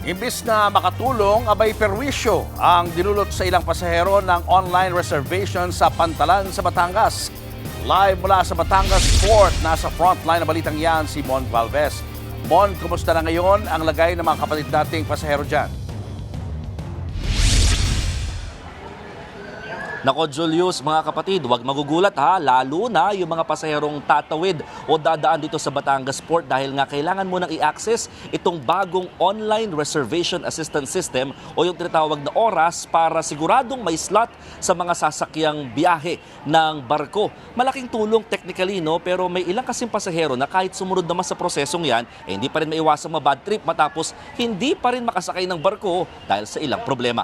Imbis na makatulong, abay perwisyo ang dinulot sa ilang pasahero ng online reservation sa Pantalan sa Batangas. Live mula sa Batangas Port, nasa frontline na balitang yan si Mon Galvez. Mon, kumusta na ngayon ang lagay ng mga kapatid nating pasahero dyan? Nako Julius, mga kapatid, huwag magugulat ha, lalo na yung mga pasaherong tatawid o dadaan dito sa Batangas Port dahil nga kailangan mo nang i-access itong bagong online reservation assistance system o yung tinatawag na oras para siguradong may slot sa mga sasakyang biyahe ng barko. Malaking tulong technically, no, pero may ilang kasing pasahero na kahit sumunod naman sa prosesong yan, hindi pa rin maiwasang ma-bad trip matapos hindi pa rin makasakay ng barko dahil sa ilang problema.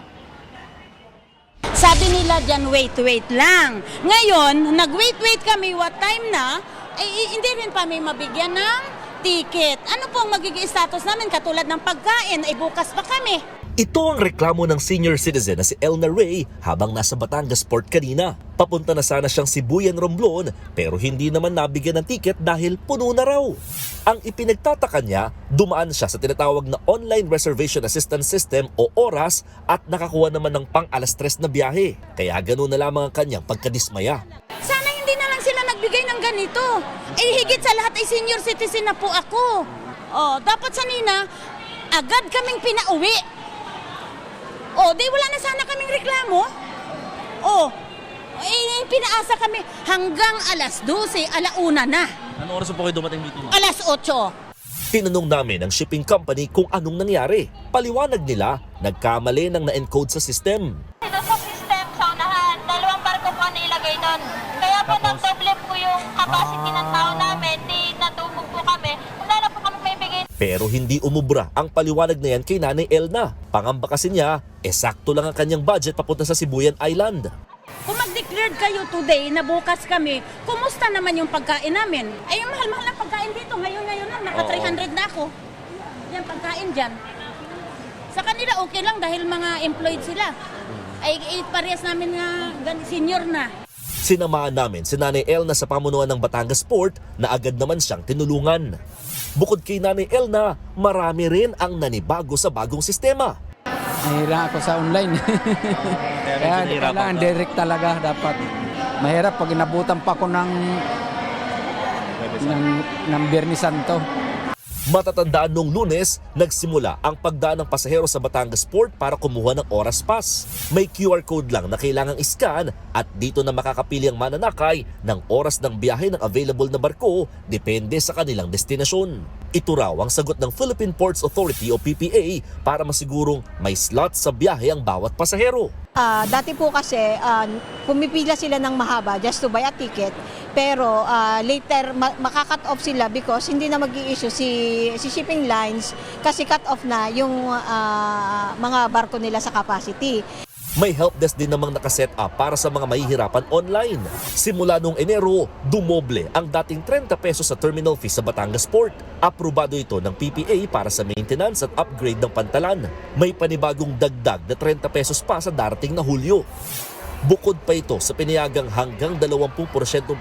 Sabi nila dyan, wait lang. Ngayon, nag-wait kami, what time na, hindi rin pa may mabigyan ng ticket. Ano pong magiging status namin katulad ng pagkain, bukas pa kami. Ito ang reklamo ng senior citizen na si Elna Ray habang nasa Batangas Port kanina. Papunta na sana siyang Sibuyan, Romblon pero hindi naman nabigyan ng ticket dahil puno na raw. Ang ipinagtataka niya, dumaan siya sa tinatawag na Online Reservation Assistance System o ORAS at nakakuha naman ng pang alas 3 na biyahe. Kaya ganoon na lamang ang kanyang pagkadismaya. Sana hindi na lang sila nagbigay ng ganito. Higit sa lahat ay senior citizen na po ako. Dapat sanina, agad kaming pinauwi. Di wala na sana kaming reklamo. Pinaasa kami hanggang alas 12, alauna na. Anong oras po kayo dumating dito? Alas 8. Tinanong namin ang shipping company kung anong nangyari. Paliwanag nila, nagkamali ng na-encode sa system. Ito sa system sa unahan, dalawang barko po na ilagay doon. Kaya po nagdoble po yung capacity ng tao namin, di natubog po kami. Wala na po kami maibigay. Pero hindi umubra ang paliwanag na yan kay Nanay Elna. Pangamba kasi niya, sakto lang ang kanyang budget papunta sa Sibuyan Island. Kung mag-declared kayo today na bukas kami, kumusta naman yung pagkain namin? Yung mahal-mahal na pagkain dito, ngayon lang, naka 300 na ako. Yan, pagkain dyan. Sa kanila okay lang dahil mga employed sila. Parehas namin nga senior na. Sinamahan namin si Nanay Elna sa pamunuan ng Batangas Port na agad naman siyang tinulungan. Bukod kay Nanay Elna, marami rin ang nanibago sa bagong sistema. Nahira ako sa online. Kaya kailangan direct talaga dapat. Mahirap pag inabutan pa ako ng Biyernes Santo. Matatandaan nung Lunes, nagsimula ang pagdaan ng pasahero sa Batangas Port para kumuha ng oras pass. May QR code lang na kailangang iscan at dito na makakapili ang mananakay ng oras ng biyahe ng available na barko depende sa kanilang destinasyon. Ito raw ang sagot ng Philippine Ports Authority o PPA para masigurong may slot sa biyahe ang bawat pasahero. Dati po kasi pumipila sila ng mahaba just to buy a ticket pero later makakat off sila because hindi na mag-i-issue si shipping lines kasi cut off na yung mga barko nila sa capacity. May helpdesk din namang nakaset up para sa mga mahihirapan online. Simula noong Enero, dumoble ang dating 30 pesos sa terminal fee sa Batangas Port. Aprobado ito ng PPA para sa maintenance at upgrade ng Pantalan. May panibagong dagdag na 30 pesos pa sa darating na Hulyo. Bukod pa ito sa pinayagang hanggang 20%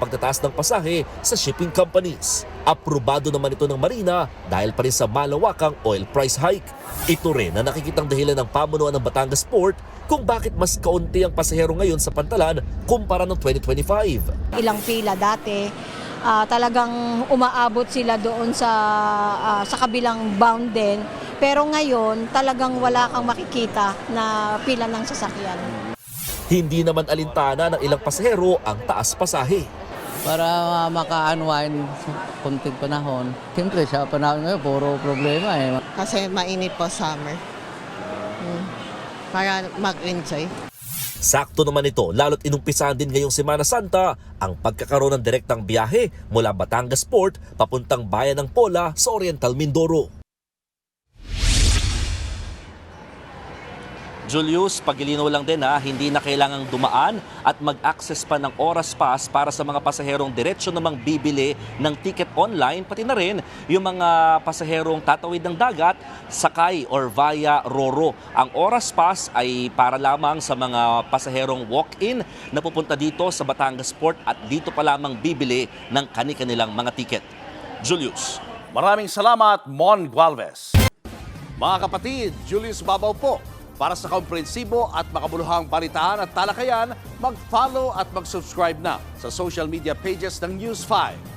pagtataas ng pasahe sa shipping companies. Aprobado naman ito ng Marina dahil pa rin sa malawakang oil price hike. Ito rin na nakikitang dahilan ng pamunuan ng Batangas Port kung bakit mas kaunti ang pasahero ngayon sa Pantalan kumpara noong 2025. Ilang pila dati, talagang umaabot sila doon sa kabilang bound din. Pero ngayon talagang wala kang makikita na pila ng sasakyan. Hindi naman alintana ng ilang pasahero ang taas pasahe. Para maka-unwind kunting panahon. Siyempre sa panahon ngayon, puro problema eh. Kasi mainit po summer. Para mag-enjoy. Sakto naman ito, lalo't inumpisahan din ngayong Semana Santa ang pagkakaroon ng direktang biyahe mula Batangas Port papuntang bayan ng Pola sa Oriental Mindoro. Julius, pagilinaw lang din hindi na kailangang dumaan at mag-access pa ng oras pass para sa mga pasaherong diretsyo namang bibili ng ticket online, pati na rin yung mga pasaherong tatawid ng dagat, sakay or via Roro. Ang oras pass ay para lamang sa mga pasaherong walk-in na pupunta dito sa Batangas Port at dito pa lamang bibili ng kani-kanilang mga ticket. Julius. Maraming salamat, Mon Galvez. Mga kapatid, Julius Babaw po. Para sa komprehensibo at makabuluhang balitaan at talakayan, mag-follow at mag-subscribe na sa social media pages ng News 5.